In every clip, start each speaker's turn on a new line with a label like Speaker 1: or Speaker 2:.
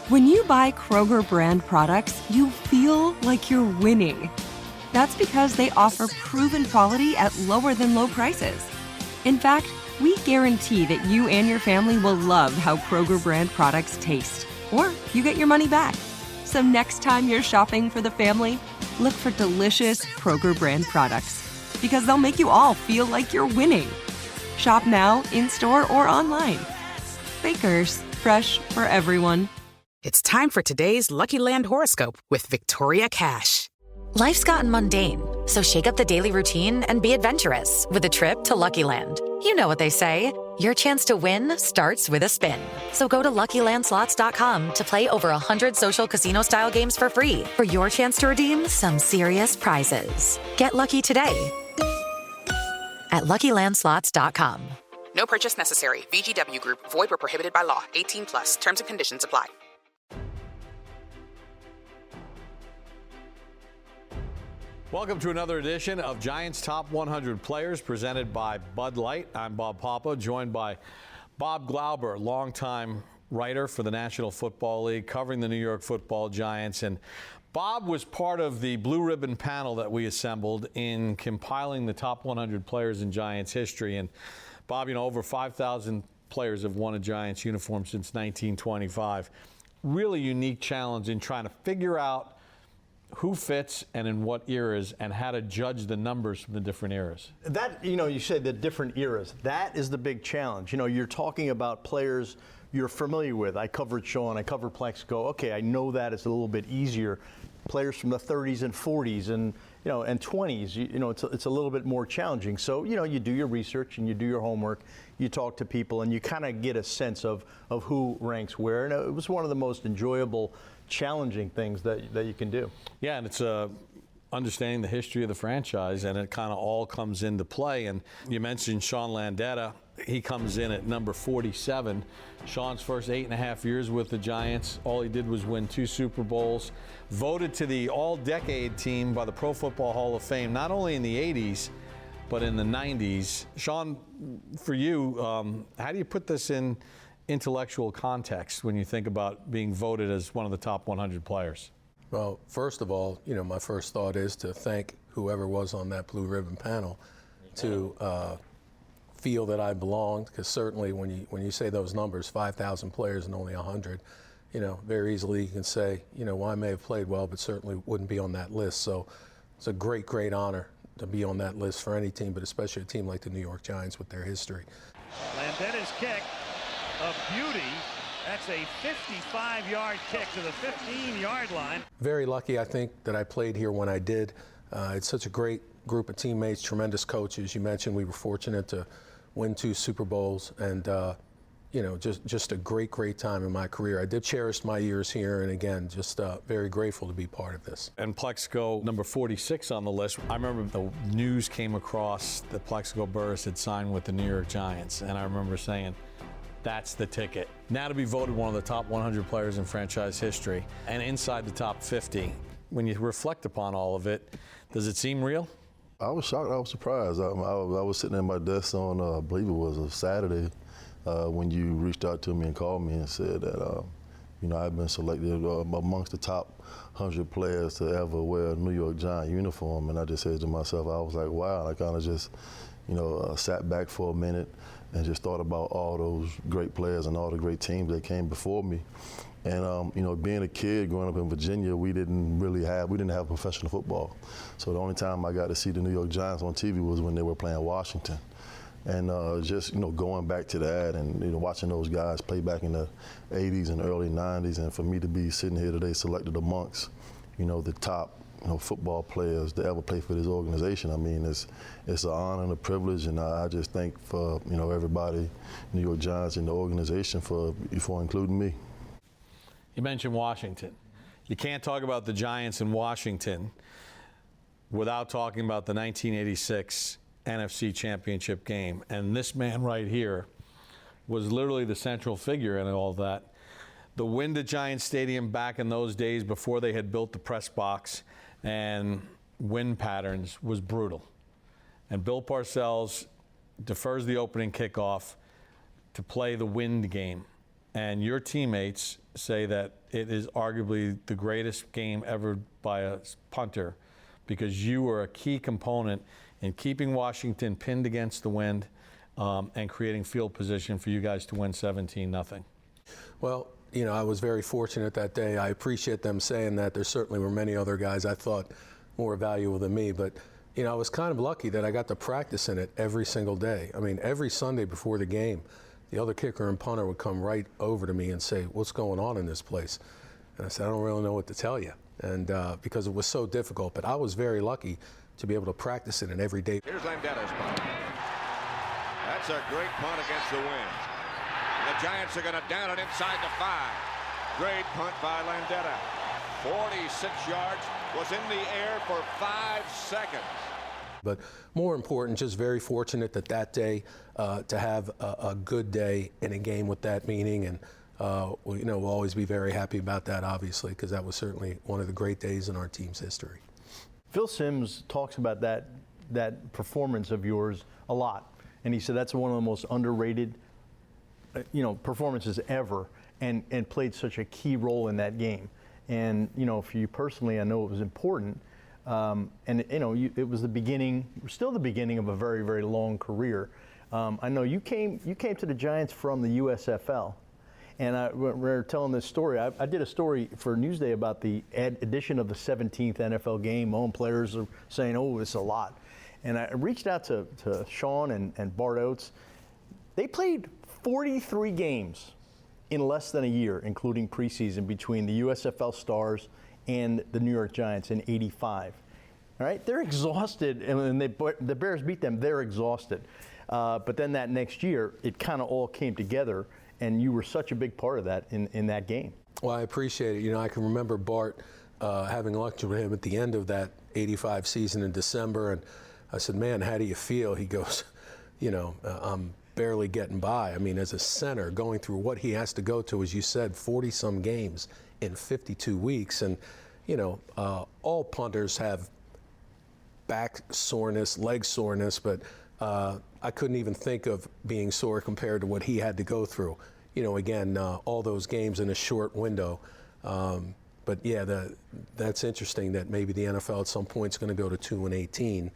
Speaker 1: When you buy Kroger brand products, you feel like you're winning. That's because they offer proven quality at lower than low prices. In fact, we guarantee that you and your family will love how Kroger brand products taste, or you get your money back. So next time you're shopping for the family, look for delicious Kroger brand products, because they'll make you all feel like you're winning. Shop now, in-store, or online. Bakers, fresh for everyone.
Speaker 2: It's time for today's Lucky Land horoscope with Victoria Cash. Life's gotten mundane, so shake up the daily routine and be adventurous with a trip to Lucky Land. You know what they say, your chance to win starts with a spin. So go to LuckyLandSlots.com to play over 100 social casino-style games for free for your chance to redeem some serious prizes. Get lucky today at LuckyLandSlots.com. No purchase necessary. VGW Group. Void where prohibited by law. 18 plus. Terms and conditions apply.
Speaker 3: Welcome to another edition of Giants Top 100 Players presented by Bud Light. I'm Bob Papa, joined by Bob Glauber, longtime writer for the National Football League, covering the New York Football Giants. And Bob was part of the blue ribbon panel that we assembled in compiling the top 100 players in Giants history. And Bob, over 5,000 players have worn a Giants uniform since 1925. Really unique challenge in trying to figure out who fits and in what eras, and how to judge the numbers from the different eras.
Speaker 4: That, you said the different eras. That is the big challenge. You're talking about players you're familiar with. I covered Sean, I covered Plexico. Okay, I know that it's a little bit easier. Players from the 30s and 40s and and 20s, it's a little bit more challenging. So, you do your research and you do your homework, you talk to people, and you kind of get a sense of who ranks where. And it was one of the most enjoyable, challenging things that you can do. Yeah,
Speaker 3: and it's understanding the history of the franchise, and it kind of all comes into play. And you mentioned Sean Landeta. He comes in at number 47. Sean's first 8.5 years with the Giants, all he did was win 2 Super Bowls. Voted to the all-decade team by the Pro Football Hall of Fame, not only in the 80s, but in the 90s. Sean, for you, how do you put this in intellectual context when you think about being voted as one of the top 100 players?
Speaker 5: Well, first of all, my first thought is to thank whoever was on that blue ribbon panel to feel that I belonged, because certainly when you say those numbers, 5,000 players and only 100, very easily you can say, well, I may have played well, but certainly wouldn't be on that list. So it's a great, great honor to be on that list for any team, but especially a team like the New York Giants with their history.
Speaker 6: Landeta's kick, a beauty. That's a 55-yard kick to the 15-yard line.
Speaker 5: Very lucky, I think, that I played here when I did. It's such a great group of teammates, tremendous coaches. You mentioned we were fortunate to win 2 Super Bowls, and just a great, great time in my career. I did cherish my years here, and again, just very grateful to be part of this.
Speaker 3: And Plexico, number 46 on the list. I remember the news came across that Plexico Burress had signed with the New York Giants, and I remember saying, that's the ticket. Now to be voted one of the top 100 players in franchise history and inside the top 50. When you reflect upon all of it, does it seem real?
Speaker 7: I was shocked. I was surprised. I was sitting at my desk on, I believe it was a Saturday, when you reached out to me and called me and said that, I've been selected amongst the top 100 players to ever wear a New York Giant uniform. And I just said to myself, I was like, wow. I kind of just, sat back for a minute and just thought about all those great players and all the great teams that came before me. And being a kid growing up in Virginia, we didn't have professional football. So the only time I got to see the New York Giants on TV was when they were playing Washington. And going back to that and watching those guys play back in the 80s and early 90s, and for me to be sitting here today selected amongst the top football players to ever play for this organization, I mean, it's an honor and a privilege, and I just thank for everybody, New York Giants and the organization for including me.
Speaker 3: You mentioned Washington. You can't talk about the Giants in Washington without talking about the 1986 NFC Championship game. And this man right here was literally the central figure in all that. The wind at Giant Stadium back in those days before they had built the press box and wind patterns was brutal. And Bill Parcells defers the opening kickoff to play the wind game. And your teammates say that it is arguably the greatest game ever by a punter, because you were a key component in keeping Washington pinned against the wind and creating field position for you guys to win 17-0.
Speaker 5: Well, you know, I was very fortunate that day. I appreciate them saying that. There certainly were many other guys I thought more valuable than me, but you know, I was kind of lucky that I got to practice in it every single day. I mean, every Sunday before the game, the other kicker and punter would come right over to me and say, "What's going on in this place?" And I said, "I don't really know what to tell you," and because it was so difficult. But I was very lucky to be able to practice it in every day.
Speaker 8: Here's Landetta's punt. That's a great punt against the wind. The Giants are going to down it inside the 5. Great punt by Landetta. 46 yards, was in the air for 5 seconds.
Speaker 5: But more important, just very fortunate that day to have a good day in a game with that meaning, and you know, we'll always be very happy about that, obviously, because that was certainly one of the great days in our team's history.
Speaker 4: Phil Simms talks about that performance of yours a lot, and he said that's one of the most underrated, you know, performances ever, and played such a key role in that game. And you know, for you personally, I know it was important. And you know, it was the beginning, still the beginning of a very, very long career. I know you came to the Giants from the USFL, and we're telling this story. I did a story for Newsday about the addition of the 17th NFL game. My own players are saying, "Oh, it's a lot," and I reached out to Sean and Bart Oates. They played 43 games in less than a year, including preseason, between the USFL Stars and the New York Giants in '85. All right, they're exhausted, and the Bears beat them. They're exhausted, but then that next year, it kind of all came together, and you were such a big part of that in that game.
Speaker 5: Well, I appreciate it. You know, I can remember Bart having lunch with him at the end of that '85 season in December, and I said, "Man, how do you feel?" He goes, "You know, I'm barely getting by. I mean, as a center, going through what he has to go to, as you said, 40-some games in 52 weeks. And, you know, all punters have back soreness, leg soreness, but I couldn't even think of being sore compared to what he had to go through. You know, again, all those games in a short window. But, yeah, that's interesting that maybe the NFL at some point is going to go to 2-18.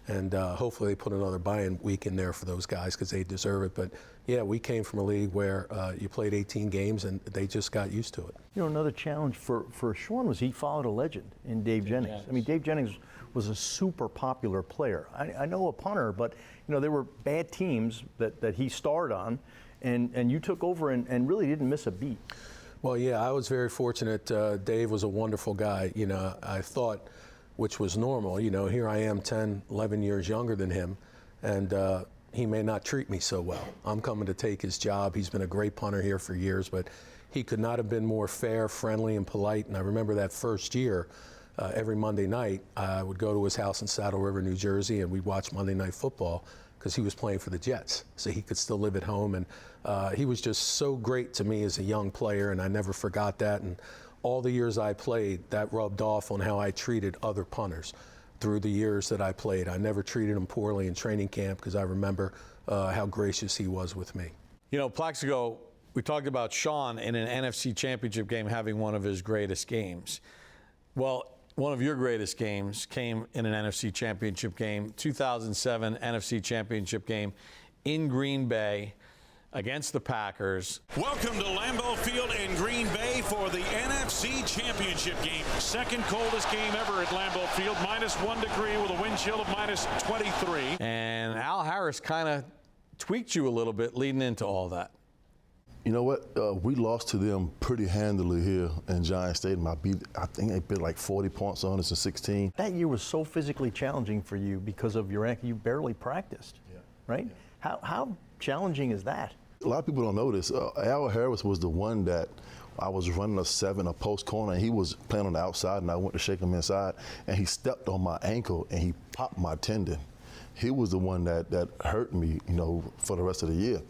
Speaker 5: And hopefully they put another buy-in week in there for those guys because they deserve it. But, yeah, we came from a league where you played 18 games and they just got used to it.
Speaker 4: You know, another challenge for Sean was he followed a legend in Dave Jennings. Yes. I mean, Dave Jennings was a super popular player. I know a punter, but, you know, there were bad teams that he starred on, and you took over and really didn't miss a beat.
Speaker 5: Well, yeah, I was very fortunate. Dave was a wonderful guy. You know, I thought, which was normal. You know, here I am 10, 11 years younger than him, and he may not treat me so well. I'm coming to take his job. He's been a great punter here for years, but he could not have been more fair, friendly, and polite. And I remember that first year, every Monday night, I would go to his house in Saddle River, New Jersey, and we'd watch Monday Night Football because he was playing for the Jets, so he could still live at home. And he was just so great to me as a young player, and I never forgot that. And all the years I played, that rubbed off on how I treated other punters through the years that I played. I never treated him poorly in training camp because I remember how gracious he was with me.
Speaker 3: You know, Plaxico, we talked about Sean in an NFC Championship game having one of his greatest games. Well, one of your greatest games came in an NFC Championship game, 2007 NFC Championship game in Green Bay against the Packers.
Speaker 9: Welcome to Lambeau Field in Green Bay for the NFC Championship game. Second coldest game ever at Lambeau Field, -1 degree with a wind chill of -23.
Speaker 3: And Al Harris kind of tweaked you a little bit leading into all that.
Speaker 7: You know what? We lost to them pretty handily here in Giant Stadium. I think they put like 40 points on us in 16.
Speaker 4: That year was so physically challenging for you because of your ankle. You barely practiced, right? Yeah. How challenging is that?
Speaker 7: A lot of people don't know this. Al Harris was the one that I was running a 7, a post corner, and he was playing on the outside, and I went to shake him inside, and he stepped on my ankle, and he popped my tendon. He was the one that hurt me, you know, for the rest of the year.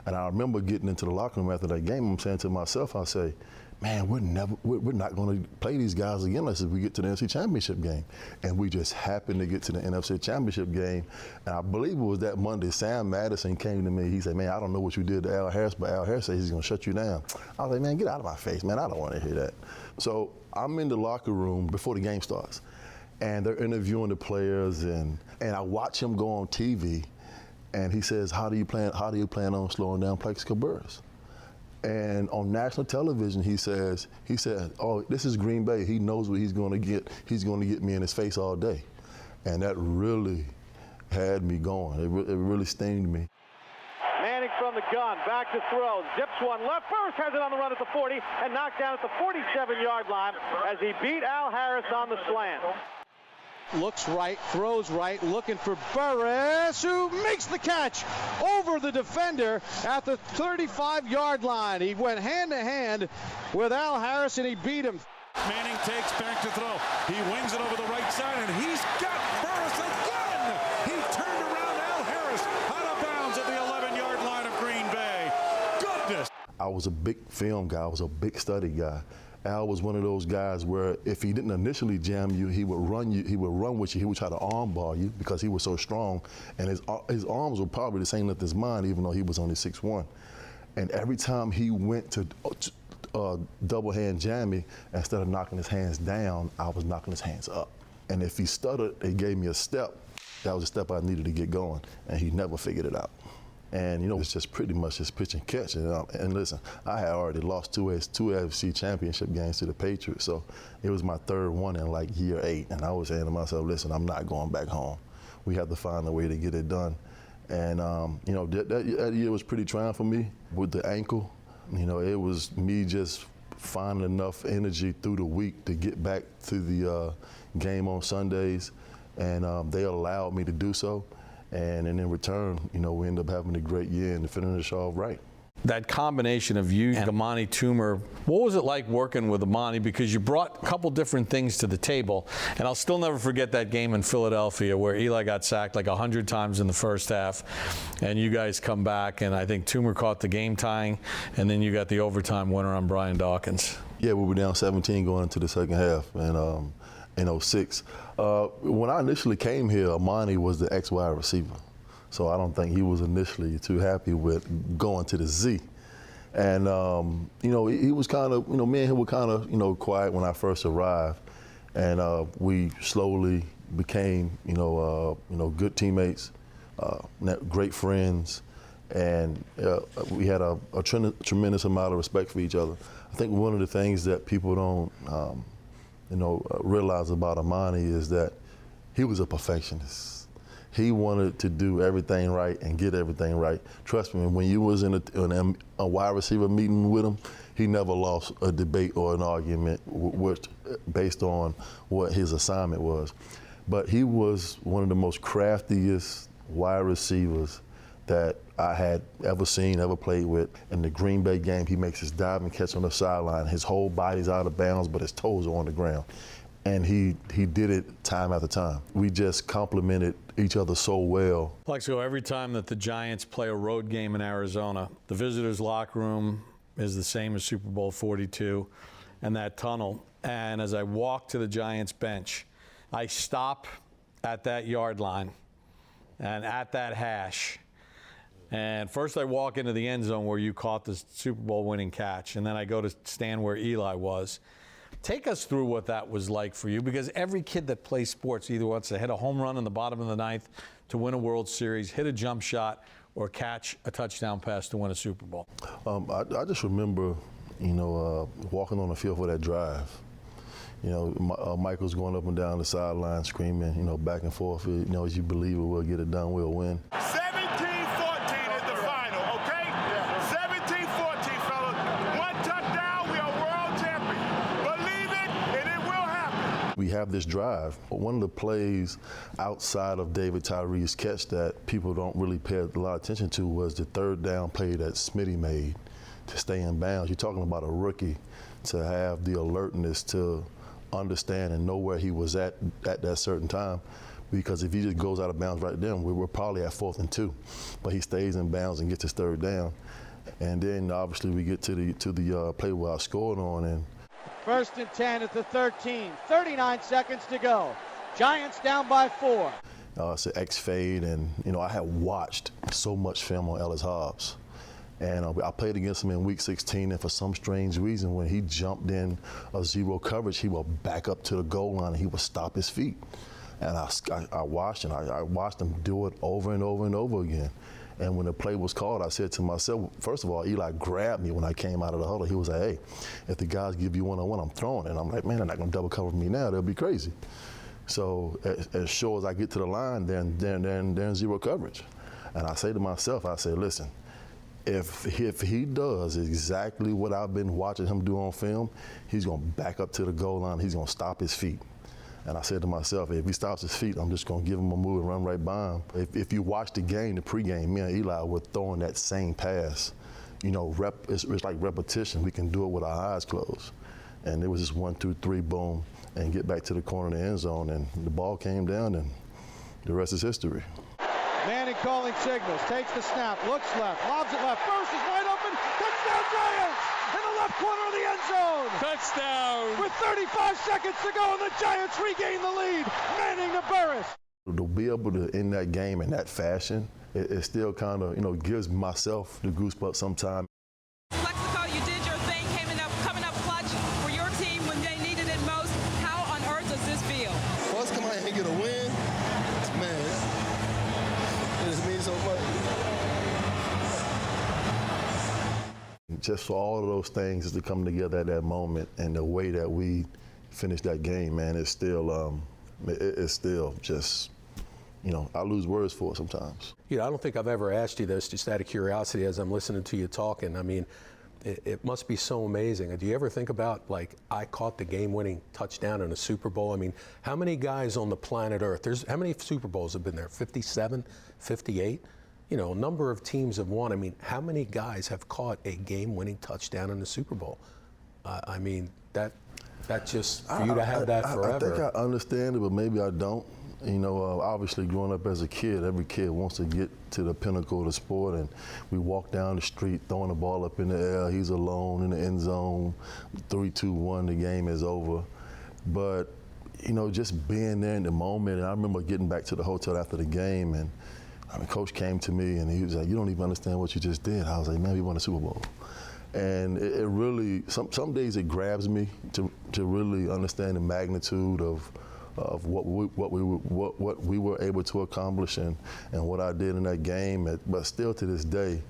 Speaker 7: And I remember getting into the locker room after that game, I'm saying to myself, I say, man, we're not going to play these guys again unless we get to the NFC Championship game. And we just happened to get to the NFC Championship game. And I believe it was that Monday, Sam Madison came to me. He said, man, I don't know what you did to Al Harris, but Al Harris said he's going to shut you down. I was like, man, get out of my face, man. I don't want to hear that. So I'm in the locker room before the game starts. And they're interviewing the players, and I watch him go on TV, and he says, how do you plan on slowing down Plaxico Burress? And on national television, he said, oh, this is Green Bay. He knows what he's going to get. He's going to get me in his face all day. And that really had me going. It really stinged me.
Speaker 10: Manning from the gun, back to throw, zips one left first, has it on the run at the 40, and knocked down at the 47-yard line as he beat Al Harris on the slant.
Speaker 11: Looks right, throws right, looking for Burress, who makes the catch over the defender at the 35-yard line. He went hand-to-hand with Al Harris, and he beat him.
Speaker 9: Manning takes back to throw. He wings it over the right side, and he's got Burress again. He turned around Al Harris out of bounds at the 11-yard line of Green Bay. Goodness.
Speaker 7: I was a big film guy. I was a big study guy. Al was one of those guys where if he didn't initially jam you, he would run with you. He would try to armbar you because he was so strong, and his arms were probably the same length as mine, even though he was only 6'1". And every time he went to double hand jam me, instead of knocking his hands down, I was knocking his hands up. And if he stuttered, he gave me a step. That was a step I needed to get going, and he never figured it out. And, it's just pretty much just pitch and catch. And listen, I had already lost two AFC championship games to the Patriots, so it was my third one in like year 8. And I was saying to myself, listen, I'm not going back home. We have to find a way to get it done. And, that year was pretty trying for me with the ankle. It was me just finding enough energy through the week to get back to the game on Sundays. And they allowed me to do so. And in return, we ended up having a great year and finish off right.
Speaker 3: That combination of you and Amani Toomer, what was it like working with Amani? Because you brought a couple different things to the table. And I'll still never forget that game in Philadelphia where Eli got sacked like 100 times in the first half. And you guys come back, and I think Toomer caught the game tying, and then you got the overtime winner on Brian Dawkins.
Speaker 7: Yeah, we were down 17 going into the second half. And in 06. When I initially came here, Amani was the ex-wide receiver. So I don't think he was initially too happy with going to the Z. And, he was kind of, me and him were kind of, quiet when I first arrived. And we slowly became, good teammates, great friends. And we had a tremendous amount of respect for each other. I think one of the things that people don't, realize about Amani is that he was a perfectionist. He wanted to do everything right and get everything right. Trust me, when you was in a wide receiver meeting with him, he never lost a debate or an argument based on what his assignment was. But he was one of the most craftiest wide receivers that I had ever seen, ever played with. In the Green Bay game, he makes his diving catch on the sideline. His whole body's out of bounds, but his toes are on the ground. And he did it time after time. We just complimented each other so well.
Speaker 3: Plaxico, every time that the Giants play a road game in Arizona, the visitors' locker room is the same as Super Bowl 42 and that tunnel. And as I walk to the Giants bench, I stop at that yard line and at that hash. And first I walk into the end zone where you caught the Super Bowl winning catch, and then I go to stand where Eli was. Take us through what that was like for you, because every kid that plays sports either wants to hit a home run in the bottom of the ninth to win a World Series, hit a jump shot, or catch a touchdown pass to win a Super Bowl.
Speaker 7: I just remember, walking on the field for that drive. Michael's going up and down the sideline screaming, back and forth. As you believe it, we'll get it done, we'll win.
Speaker 12: 17-14 is the final, okay? 17-14, fellas. One touchdown, we are world champions. Believe it, and it will happen.
Speaker 7: We have this drive. One of the plays outside of David Tyree's catch that people don't really pay a lot of attention to was the third down play that Smitty made to stay in bounds. You're talking about a rookie to have the alertness to understand and know where he was at that certain time, because if he just goes out of bounds right then, we're probably at 4th and 2, but he stays in bounds and gets his third down. And then obviously we get to the play where I scored on, and
Speaker 11: 1st and 10 at the 13. 39 seconds to go. Giants down by 4.
Speaker 7: It's an X fade, and I had watched so much film on Ellis Hobbs, and I played against him in week 16, and for some strange reason, when he jumped in a zero coverage, he would back up to the goal line and he would stop his feet. And I watched him do it over and over and over again. And when the play was called, I said to myself, first of all, Eli grabbed me when I came out of the huddle. He was like, hey, if the guys give you one-on-one, I'm throwing it. And I'm like, man, they're not going to double cover me now. They'll be crazy. So as sure as I get to the line, then they're in zero coverage. And I say to myself, listen, if he does exactly what I've been watching him do on film, he's going to back up to the goal line. He's going to stop his feet. And I said to myself, if he stops his feet, I'm just going to give him a move and run right by him. If you watch the game, the pregame, me and Eli were throwing that same pass. It's like repetition. We can do it with our eyes closed. And it was just 1, 2, 3, boom, and get back to the corner of the end zone. And the ball came down, and the rest is history.
Speaker 11: Manning calling signals, takes the snap, looks left, lobs it left. Burris is wide open. Touchdown Giants! In the left corner of the end zone. Touchdown! With 35 seconds to go, and the Giants regain the lead. Manning to Burris.
Speaker 7: To be able to end that game in that fashion, it still kind of, gives myself the goosebumps sometimes.
Speaker 13: Plexico, you did your thing, coming up clutch for your team when they needed it most. How on earth does this feel?
Speaker 14: For us to come out here and get a win, man, it just means so much.
Speaker 7: Just for all of those things to come together at that moment, and the way that we finished that game, man, it's still just, I lose words for it sometimes.
Speaker 5: I don't think I've ever asked you this, just out of curiosity as I'm listening to you talking. I mean, it must be so amazing. Do you ever think about, I caught the game-winning touchdown in a Super Bowl? I mean, how many guys on the planet Earth, how many Super Bowls have been there? 57, 58? A number of teams have won. I mean, how many guys have caught a game-winning touchdown in the Super Bowl? I mean, that just, for you to have that forever.
Speaker 7: I think I understand it, but maybe I don't. Obviously growing up as a kid, every kid wants to get to the pinnacle of the sport, and we walk down the street throwing the ball up in the air. He's alone in the end zone, 3, 2, 1, the game is over. But, just being there in the moment, and I remember getting back to the hotel after the game, and Coach came to me and he was like, you don't even understand what you just did. I was like, man, we won a Super Bowl. And it really, some days it grabs me to really understand the magnitude of what we were able to accomplish and what I did in that game. But still to this day,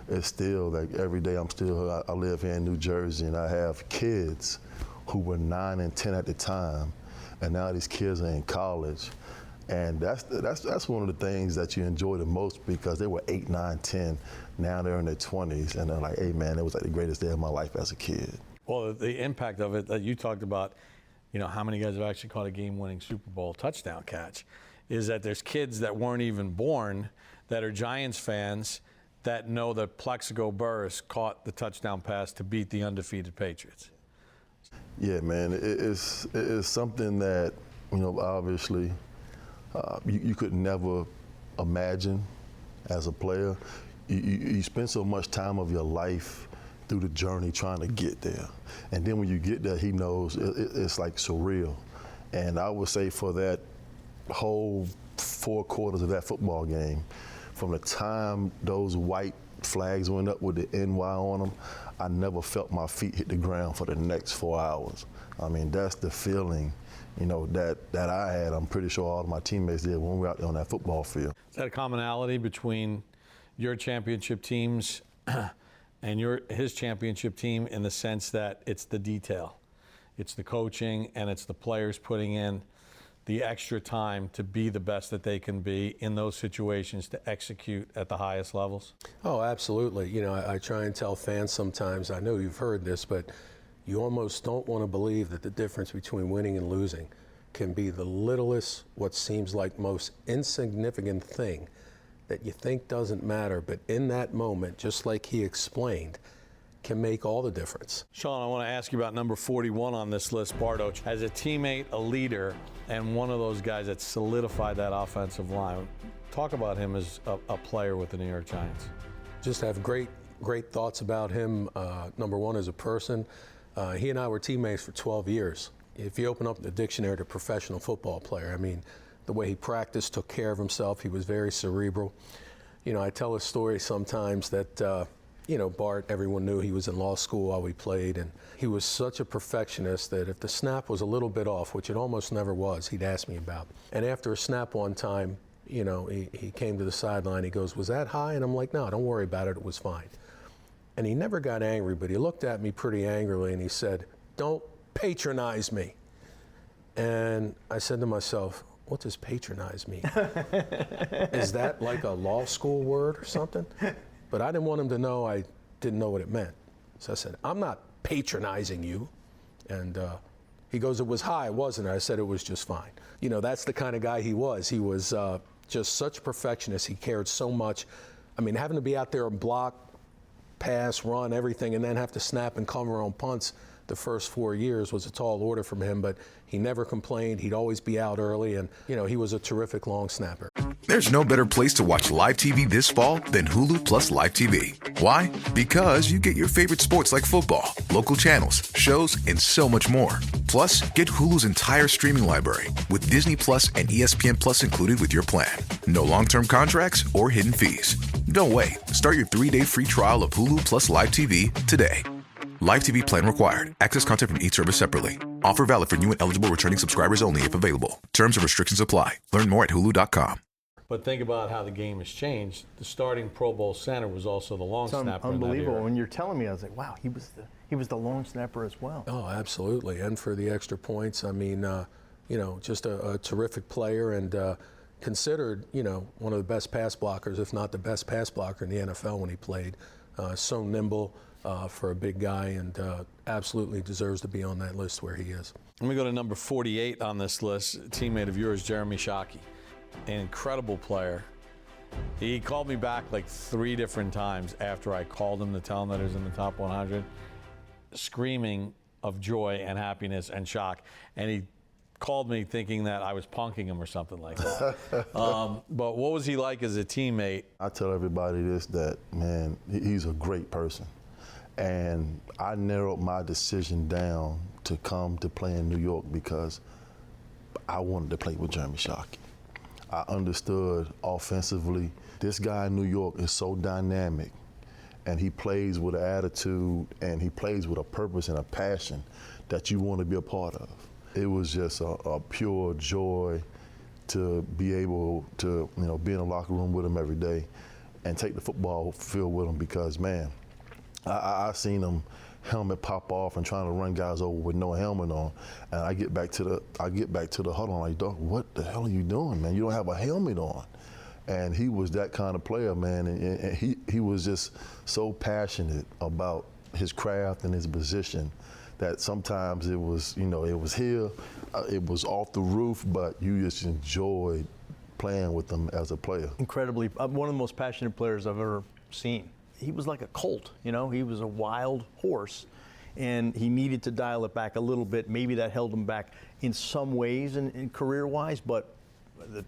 Speaker 7: it's still like every day I live here in New Jersey, and I have kids who were 9 and 10 at the time, and now these kids are in college. And that's one of the things that you enjoy the most, because they were 8, 9, 10. Now they're in their 20s, and they're like, hey, man, it was like the greatest day of my life as a kid.
Speaker 3: Well, the impact of it that you talked about, how many guys have actually caught a game-winning Super Bowl touchdown catch, is that there's kids that weren't even born that are Giants fans that know that Plexico Burris caught the touchdown pass to beat the undefeated Patriots.
Speaker 7: Yeah, man, it is something that, obviously, you could never imagine as a player. You spend so much time of your life through the journey trying to get there. And then when you get there, he knows it's like surreal. And I would say for that whole 4 quarters of that football game, from the time those white flags went up with the NY on them, I never felt my feet hit the ground for the next 4 hours. I mean, that's the feeling that I had. I'm pretty sure all of my teammates did when we were out there on that football field.
Speaker 3: Is that a commonality between your championship teams and his championship team, in the sense that it's the detail, it's the coaching, and it's the players putting in the extra time to be the best that they can be in those situations, to execute at the highest levels?
Speaker 5: Oh, absolutely. I try and tell fans sometimes, I know you've heard this, but you almost don't want to believe that the difference between winning and losing can be the littlest, what seems like most insignificant thing that you think doesn't matter, but in that moment, just like he explained, can make all the difference.
Speaker 3: Sean, I want to ask you about number 41 on this list, Bardo. As a teammate, a leader, and one of those guys that solidified that offensive line. Talk about him as a player with the New York Giants.
Speaker 5: Just have great great thoughts about him. Number one, as a person, he and I were teammates for 12 years. If you open up the dictionary to professional football player, I mean, the way he practiced, took care of himself, he was very cerebral. You know, I tell a story sometimes that, you know, Bart, everyone knew he was in law school while we played, and he was such a perfectionist that if the snap was a little bit off, which it almost never was, he'd ask me about. And after a snap one time, you know, he came to the sideline, he goes, "Was that high?" And I'm like, "No, don't worry about it, it was fine." And he never got angry, but he looked at me pretty angrily and he said, "Don't patronize me." And I said to myself, what does patronize mean? Is that like a law school word or something? But I didn't want him to know I didn't know what it meant. So I said, "I'm not patronizing you." And he goes, "It was high, wasn't it?" I said, "It was just fine." You know, that's the kind of guy he was. He was just such a perfectionist. He cared so much. I mean, having to be out there and block, pass, run, everything, and then have to snap and cover on punts the first 4 years was a tall order from him, but he never complained. He'd always be out early, and, you know, he was a terrific long snapper.
Speaker 15: There's no better place to watch live TV this fall than Hulu Plus Live TV. Why? Because you get your favorite sports like football, local channels, shows, and so much more. Plus, get Hulu's entire streaming library with Disney Plus and ESPN Plus included with your plan. No long-term contracts or hidden fees. Don't wait. Start your 3-day free trial of Hulu Plus Live TV today. Live TV plan required. Access content from each service separately. Offer valid for new and eligible returning subscribers only if available. Terms and restrictions apply. Learn more at hulu.com.
Speaker 3: But think about how the game has changed. The starting Pro Bowl center was also the long snapper.
Speaker 4: Unbelievable. When you're telling me, I was like, wow, he was the long snapper as well.
Speaker 5: Oh, absolutely. And for the extra points, I mean, you know, just a terrific player and considered, you know, one of the best pass blockers, if not the best pass blocker in the NFL when he played. So nimble for a big guy and absolutely deserves to be on that list where he is.
Speaker 3: Let me go to number 48 on this list, a teammate of yours, Jeremy Shockey. An incredible player. He called me back like 3 different times after I called him to tell him that he was in the top 100, screaming of joy and happiness and shock. And he called me thinking that I was punking him or something like that. But what was he like as a teammate?
Speaker 7: I tell everybody this, that, man, he's a great person. And I narrowed my decision down to come to play in New York because I wanted to play with Jeremy Shockey. I understood offensively, this guy in New York is so dynamic, and he plays with an attitude, and he plays with a purpose and a passion that you want to be a part of. It was just a pure joy to be able to, you know, be in the locker room with him every day and take the football field with him because, man, I seen him helmet pop off and trying to run guys over with no helmet on, and I get back to the huddle and I'm like, "Dog, what the hell are you doing, man? You don't have a helmet on." And he was that kind of player, man, and he was just so passionate about his craft and his position that sometimes it was, you know, it was here, it was off the roof, but you just enjoyed playing with him as a player.
Speaker 4: Incredibly, one of the most passionate players I've ever seen. He was like a colt, you know, he was a wild horse, and he needed to dial it back a little bit. Maybe that held him back in some ways in career-wise, but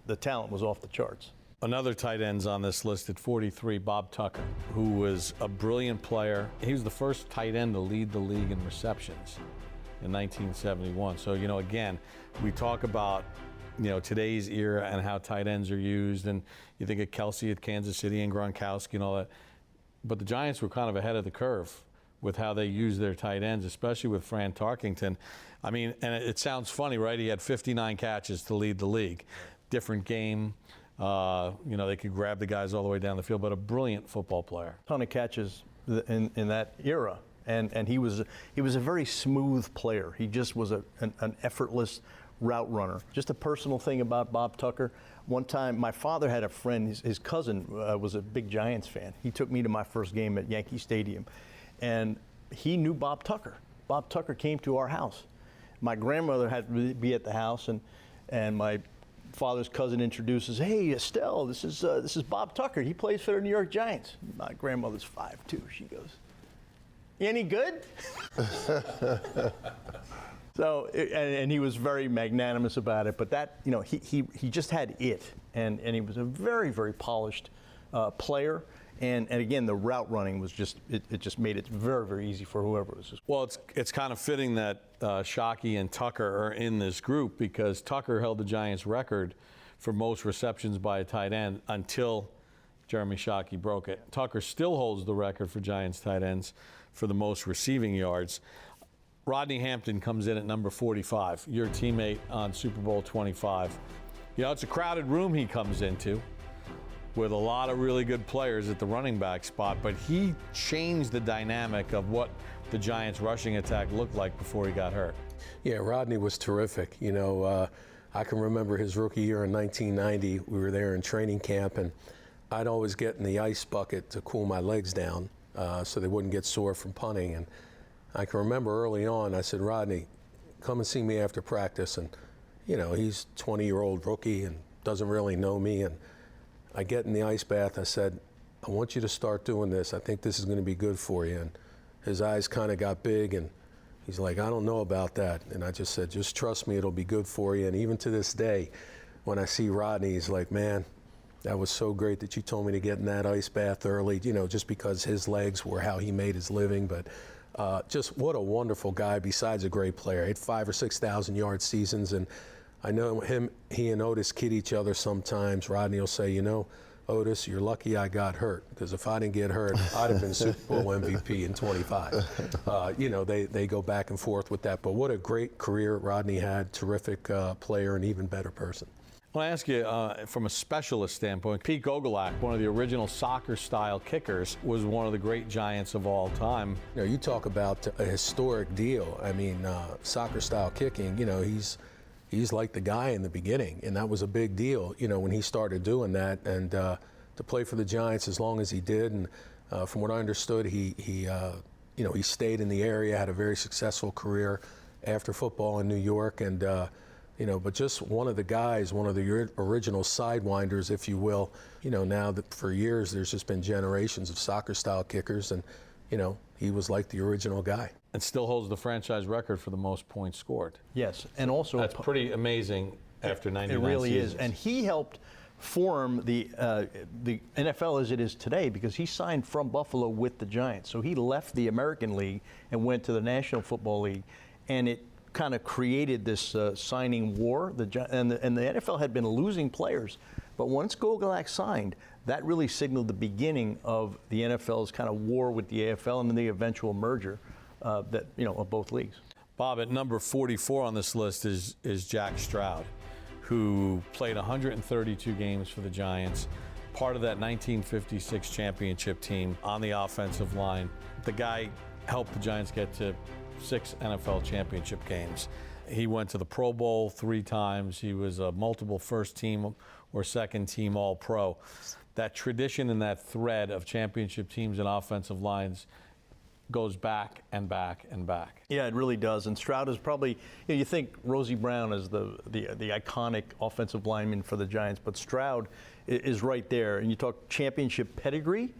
Speaker 4: the talent was off the charts.
Speaker 3: Another tight end's on this list at 43, Bob Tucker, who was a brilliant player. He was the first tight end to lead the league in receptions in 1971. So, you know, again, we talk about, you know, today's era and how tight ends are used, and you think of Kelsey at Kansas City and Gronkowski and all that. But the Giants were kind of ahead of the curve with how they use their tight ends, especially with Fran Tarkington. I mean, and it sounds funny, right? He had 59 catches to lead the league. Different game. You know, they could grab the guys all the way down the field, but a brilliant football player.
Speaker 4: Ton of catches in that era, and he was a very smooth player. He just was an effortless route runner. Just a personal thing about Bob Tucker. One time, my father had a friend, his cousin was a big Giants fan. He took me to my first game at Yankee Stadium, and he knew Bob Tucker. Bob Tucker came to our house. My grandmother had to be at the house, and my father's cousin introduces, "Hey, Estelle, this is Bob Tucker. He plays for the New York Giants." My grandmother's 5'2". She goes, "You any good?" So, and he was very magnanimous about it, but that, you know, he just had it, and he was a very, very polished player, And again, the route running was just, it just made it very, very easy for whoever was.
Speaker 3: Well, it's kind of fitting that Shockey and Tucker are in this group, because Tucker held the Giants record for most receptions by a tight end until Jeremy Shockey broke it. Tucker still holds the record for Giants tight ends for the most receiving yards. Rodney Hampton comes in at number 45, your teammate on Super Bowl 25. You know, it's a crowded room he comes into with a lot of really good players at the running back spot, but he changed the dynamic of what the Giants' rushing attack looked like before he got hurt.
Speaker 5: Yeah, Rodney was terrific. You know, I can remember his rookie year in 1990. We were there in training camp, and I'd always get in the ice bucket to cool my legs down so they wouldn't get sore from punting. And I can remember early on, I said, Rodney, come and see me after practice. And, you know, he's a 20-year-old rookie and doesn't really know me. And I get in the ice bath. I said, I want you to start doing this. I think this is going to be good for you. And his eyes kind of got big, and he's like, I don't know about that. And I just said, just trust me, it'll be good for you. And even to this day, when I see Rodney, he's like, man, that was so great that you told me to get in that ice bath early, you know, just because his legs were how he made his living. But just what a wonderful guy, besides a great player. He had 5,000 or 6,000 yard seasons. And I know he and Otis kid each other sometimes. Rodney will say, you know, Otis, you're lucky I got hurt, because if I didn't get hurt, I'd have been Super Bowl MVP in 25. You know, they go back and forth with that. But what a great career Rodney had, terrific player, and even better person.
Speaker 3: I want to ask you, from a specialist standpoint, Pete Gogolak, one of the original soccer-style kickers, was one of the great Giants of all time.
Speaker 5: You know, you talk about a historic deal. I mean, soccer-style kicking, you know, he's like the guy in the beginning, and that was a big deal, you know, when he started doing that. And to play for the Giants as long as he did, and from what I understood, he you know, he stayed in the area, had a very successful career after football in New York, and you know, but just one of the guys, one of the original sidewinders, if you will. You know, now that for years there's just been generations of soccer-style kickers, and you know, he was like the original guy.
Speaker 3: And still holds the franchise record for the most points scored.
Speaker 4: Yes, and also
Speaker 3: that's pretty amazing after 99
Speaker 4: It really
Speaker 3: seasons.
Speaker 4: is, and he helped form the NFL as it is today, because he signed from Buffalo with the Giants. So he left the American League and went to the National Football League, and it kind of created this signing war. And the NFL had been losing players, but once Gogolak signed, that really signaled the beginning of the NFL's kind of war with the AFL and then the eventual merger that, you know, of both leagues.
Speaker 3: Bob, at number 44 on this list is Jack Stroud, who played 132 games for the Giants, part of that 1956 championship team on the offensive line. The guy helped the Giants get to 6 NFL championship games. He went to the Pro Bowl 3 times. He was a multiple first team or second team All-Pro. That tradition and that thread of championship teams and offensive lines goes back and back and back.
Speaker 4: Yeah, it really does. And Stroud is probably, you know, you think Rosie Brown is the iconic offensive lineman for the Giants, but Stroud is right there. And you talk championship pedigree,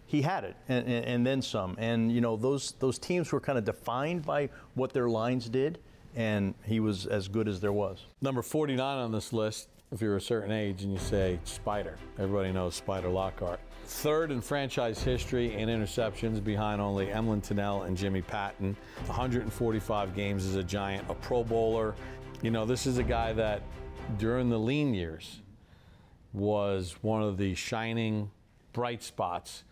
Speaker 4: he had it, and then some. And, you know, those teams were kind of defined by what their lines did, and he was as good as there was.
Speaker 3: Number 49 on this list, if you're a certain age and you say Spider, everybody knows Spider Lockhart. Third in franchise history in interceptions, behind only Emlyn Tunnell and Jimmy Patton. 145 games as a Giant, a Pro Bowler. You know, this is a guy that during the lean years was one of the shining bright spots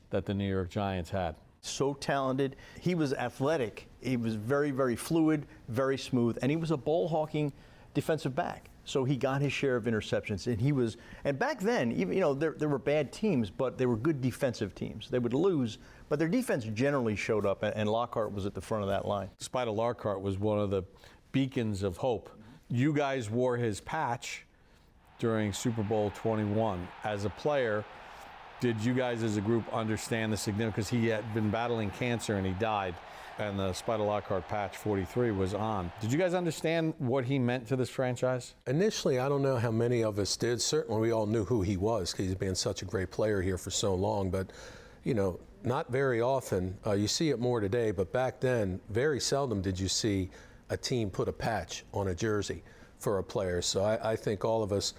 Speaker 3: that the New York Giants had.
Speaker 4: So talented. He was athletic. He was very, very fluid, very smooth, and he was a ball-hawking defensive back. So he got his share of interceptions, and he was. And back then, even, you know, there were bad teams, but they were good defensive teams. They would lose, but their defense generally showed up, and Lockhart was at the front of that line.
Speaker 3: Spider Lockhart was one of the beacons of hope. You guys wore his patch during Super Bowl 21. As a player, did you guys as a group understand the significance? Because he had been battling cancer and he died, and the Spider Lockhart patch 43 was on. Did you guys understand what he meant to this franchise?
Speaker 5: Initially, I don't know how many of us did. Certainly, we all knew who he was because he's been such a great player here for so long. But, you know, not very often. You see it more today, but back then, very seldom did you see a team put a patch on a jersey for a player. So I think all of us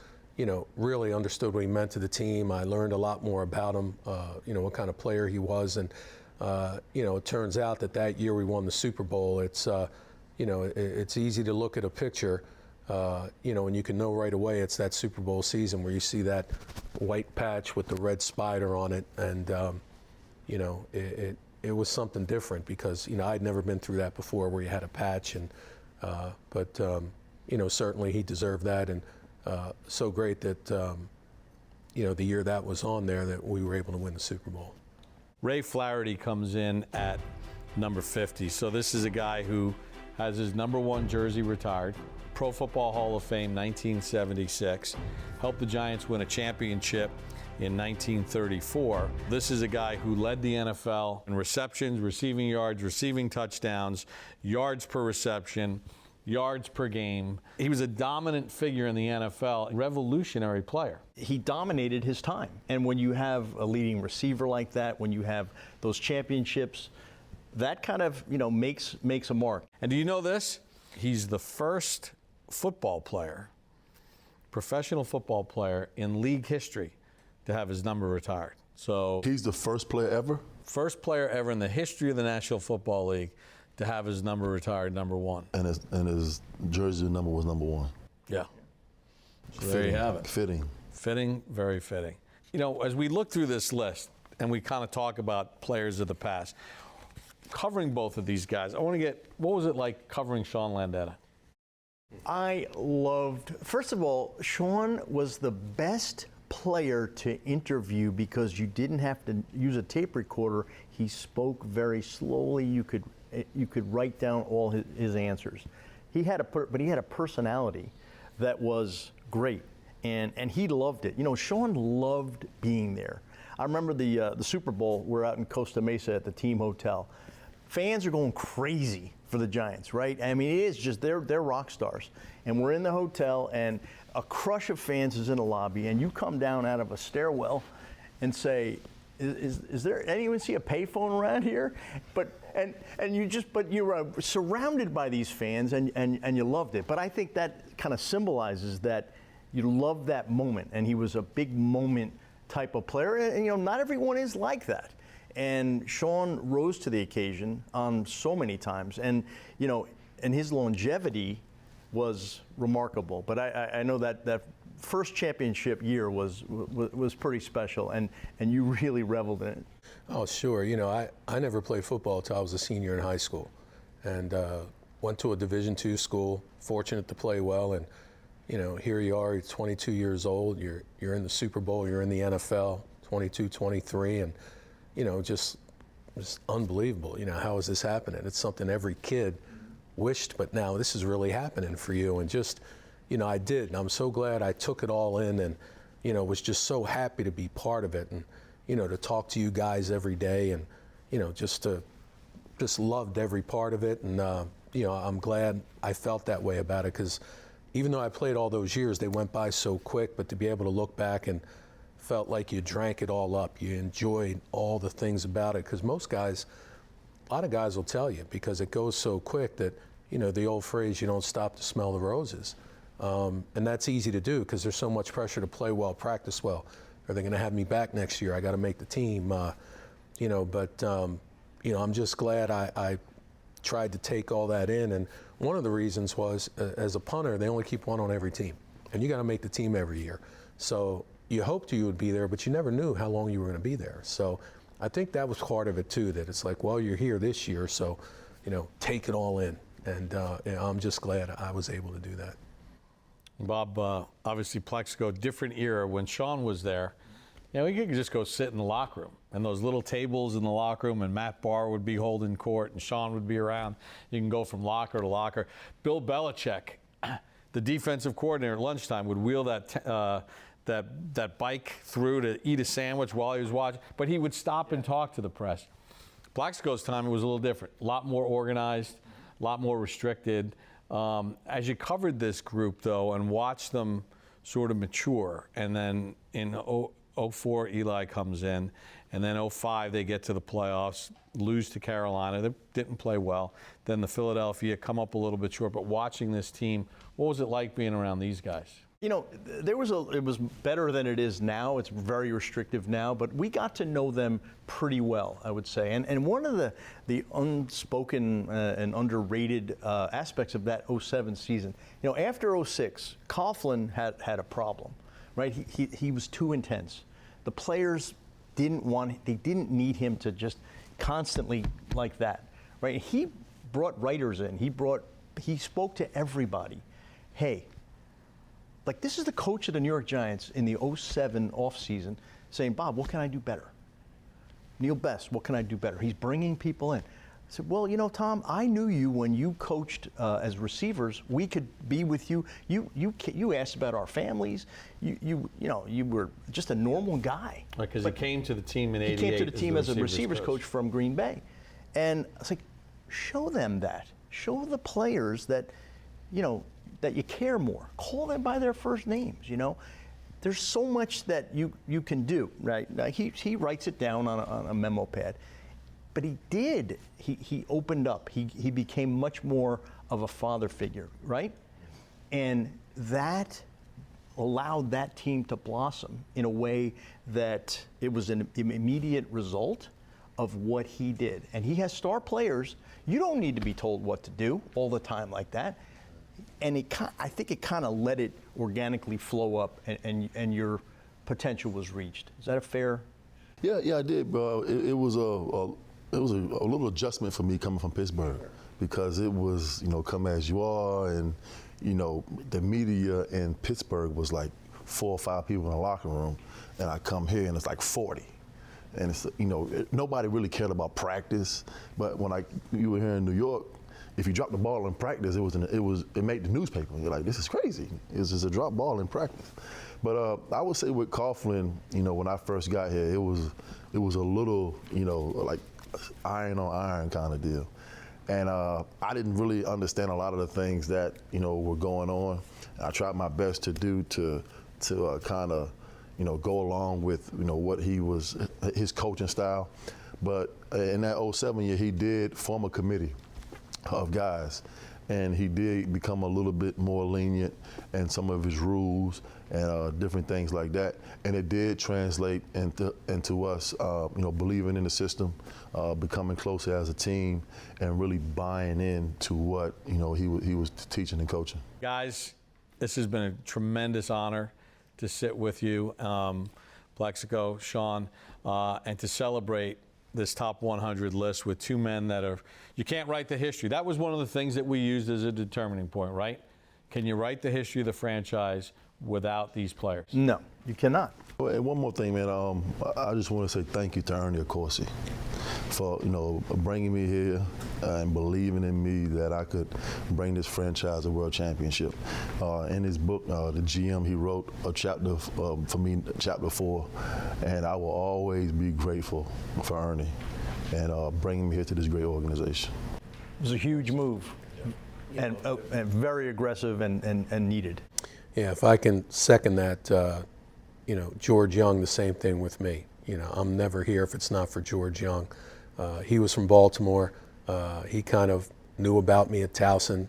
Speaker 5: really understood what he meant to the team. I learned a lot more about him, what kind of player he was. And, it turns out that year we won the Super Bowl. It's, it's easy to look at a picture, and you can know right away it's that Super Bowl season where you see that white patch with the red spider on it. And, it was something different because, I'd never been through that before where you had a patch. And, but certainly he deserved that. And so great that, the year that was on there that we were able to win the Super Bowl.
Speaker 3: Ray Flaherty comes in at number 50. So this is a guy who has his number 1 jersey retired. Pro Football Hall of Fame, 1976. Helped the Giants win a championship in 1934. This is a guy who led the NFL in receptions, receiving yards, receiving touchdowns, yards per reception, yards per game. He was a dominant figure in the NFL, a revolutionary player.
Speaker 4: He dominated his time. And when you have a leading receiver like that, when you have those championships, that kind of, makes a mark.
Speaker 3: And do you know this? He's the first football player, professional football player in league history to have his number retired. So
Speaker 7: he's the first player ever?
Speaker 3: First player ever in the history of the National Football League to have his number retired, number 1.
Speaker 7: And his jersey number was number 1.
Speaker 3: Yeah. So there you have it.
Speaker 7: Fitting.
Speaker 3: Fitting, very fitting. As we look through this list and we kind of talk about players of the past, covering both of these guys, I want to get, what was it like covering Sean Landeta?
Speaker 4: I loved, first of all, Sean was the best player to interview because you didn't have to use a tape recorder. He spoke very slowly. You could write down all his answers. But he had a personality that was great, and he loved it. Sean loved being there. I remember the Super Bowl. We're out in Costa Mesa at the team hotel. Fans are going crazy for the Giants, right? I mean, it is just they're rock stars, and we're in the hotel, and a crush of fans is in the lobby, and you come down out of a stairwell and say, "Is there anyone see a payphone around here?" But you were surrounded by these fans, and you loved it. But I think that kind of symbolizes that you love that moment, and he was a big moment type of player, and not everyone is like that. And Sean rose to the occasion so many times, and and his longevity was remarkable. But I know that first championship year was pretty special, and you really reveled in it.
Speaker 5: Oh, sure. I never played football until I was a senior in high school, and went to a Division II school. Fortunate to play well, and here you are. You're 22 years old. You're in the Super Bowl. You're in the NFL. 22, 23, and just unbelievable. How is this happening? It's something every kid wished, but now this is really happening for you. And just, I did, and I'm so glad I took it all in, and was just so happy to be part of it, and to talk to you guys every day, and just loved every part of it. And I'm glad I felt that way about it, because even though I played all those years, they went by so quick. But to be able to look back and felt like you drank it all up, you enjoyed all the things about it, because a lot of guys will tell you, because it goes so quick that the old phrase, you don't stop to smell the roses. And that's easy to do because there's so much pressure to play well, practice well. Are they going to have me back next year? I got to make the team. I'm just glad I tried to take all that in. And one of the reasons was, as a punter, they only keep one on every team, and you got to make the team every year. So you hoped you would be there, but you never knew how long you were going to be there. So I think that was part of it too, that it's like, well, you're here this year, so take it all in. And I'm just glad I was able to do that.
Speaker 3: Bob, obviously Plexico, different era. When Sean was there, we could just go sit in the locker room, and those little tables in the locker room, and Matt Barr would be holding court, and Sean would be around. You can go from locker to locker. Bill Belichick, the defensive coordinator at lunchtime, would wheel that bike through to eat a sandwich while he was watching, but he would stop and talk to the press. Plexico's time, it was a little different, a lot more organized, a lot more restricted. As you covered this group, though, and watched them sort of mature, and then in 04, Eli comes in, and then 05, they get to the playoffs, lose to Carolina. They didn't play well. Then the Philadelphia come up a little bit short, but watching this team, what was it like being around these guys?
Speaker 4: You know, it was better than it is now. It's very restrictive now, but we got to know them pretty well, I would say. And one of the unspoken and underrated aspects of that 07 season, you know, after 06, Coughlin had a problem, right? He was too intense. The players didn't need him to just constantly like that, right? He brought writers in. He spoke to everybody. Hey, like, this is the coach of the New York Giants in the 07 offseason saying, Bob, what can I do better? Neil Best, what can I do better? He's bringing people in. I said, well, you know, Tom, I knew you when you coached as receivers. We could be with you. You asked about our families. You were just a normal guy.
Speaker 3: Because he came to the team in '88.
Speaker 4: He came to the team as a receivers coach from Green Bay. And I was like, show them that. Show the players that, you know, that you care more. Call them by their first names, you know. There's so much that you can do, right? He writes it down on a memo pad. But he did. He opened up. He became much more of a father figure, right? And that allowed that team to blossom in a way that it was an immediate result of what he did. And he has star players. You don't need to be told what to do all the time like that. And I think it kind of let it organically flow up, and your potential was reached. Is that a fair?
Speaker 7: Yeah, I did, bro. It was a little adjustment for me coming from Pittsburgh, because it was, you know, come as you are, and you know, the media in Pittsburgh was like 4 or 5 people in the locker room, and I come here and it's like 40. And it's, you know, nobody really cared about practice, but when you were here in New York, if you dropped the ball in practice, it made the newspaper. You're like, this is crazy. It's just a drop ball in practice. But I would say with Coughlin, you know, when I first got here, it was a little, you know, like iron on iron kind of deal. And I didn't really understand a lot of the things that, you know, were going on. And I tried my best to do to kind of, you know, go along with, you know, what his coaching style. But in that 07 year, he did form a committee of guys, and he did become a little bit more lenient in some of his rules and different things like that. And it did translate into us, you know, believing in the system, becoming closer as a team, and really buying into what, you know, he was teaching and coaching.
Speaker 3: Guys, this has been a tremendous honor to sit with you, Plexico, Sean, and to celebrate this top 100 list with 2 men that are, you can't write the history. That was one of the things that we used as a determining point, right? Can you write the history of the franchise without these players?
Speaker 4: No, you cannot.
Speaker 7: Well, and one more thing, man. I just want to say thank you to Ernie Accorsi for, you know, bringing me here and believing in me that I could bring this franchise a world championship. In his book, The GM, he wrote a chapter for me, chapter 4, and I will always be grateful for Ernie and bringing me here to this great organization.
Speaker 4: It was a huge move, and very aggressive and needed.
Speaker 5: Yeah, if I can second that, you know, George Young, the same thing with me. You know, I'm never here if it's not for George Young. He was from Baltimore. He kind of knew about me at Towson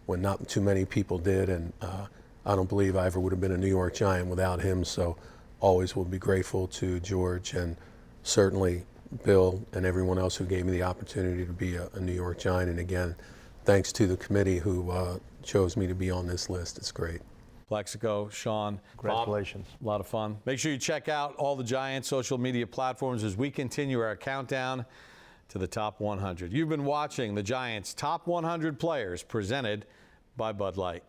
Speaker 5: when not too many people did, and I don't believe I ever would have been a New York Giant without him, so always will be grateful to George, and certainly Bill and everyone else who gave me the opportunity to be a New York Giant. And again, thanks to the committee who chose me to be on this list. It's great.
Speaker 3: Plexico, Sean,
Speaker 4: congratulations.
Speaker 3: Bob, a lot of fun. Make sure you check out all the Giants social media platforms as we continue our countdown to the top 100. You've been watching the Giants Top 100 Players presented by Bud Light.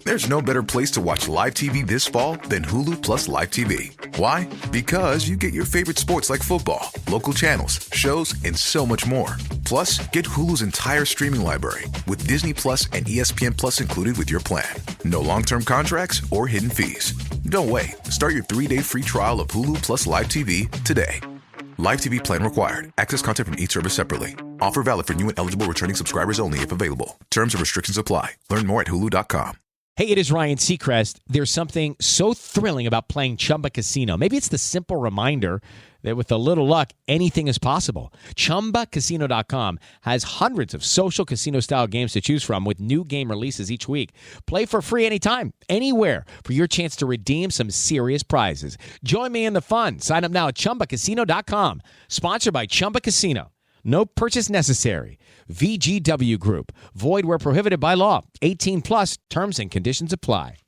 Speaker 15: There's no better place to watch live TV this fall than Hulu plus Live TV. Why? Because you get your favorite sports like football, local channels, shows, and so much more. Plus, get Hulu's entire streaming library with Disney Plus and ESPN Plus included with your plan. No long-term contracts or hidden fees. Don't wait. Start your 3-day free trial of Hulu plus Live TV today. Live TV plan required. Access content from each service separately. Offer valid for new and eligible returning subscribers only if available. Terms and restrictions apply. Learn more at Hulu.com.
Speaker 16: Hey, it is Ryan Seacrest. There's something so thrilling about playing Chumba Casino. Maybe it's the simple reminder that with a little luck, anything is possible. ChumbaCasino.com has hundreds of social casino-style games to choose from with new game releases each week. Play for free anytime, anywhere for your chance to redeem some serious prizes. Join me in the fun. Sign up now at ChumbaCasino.com. Sponsored by Chumba Casino. No purchase necessary. VGW Group. Void where prohibited by law. 18 plus. Terms and conditions apply.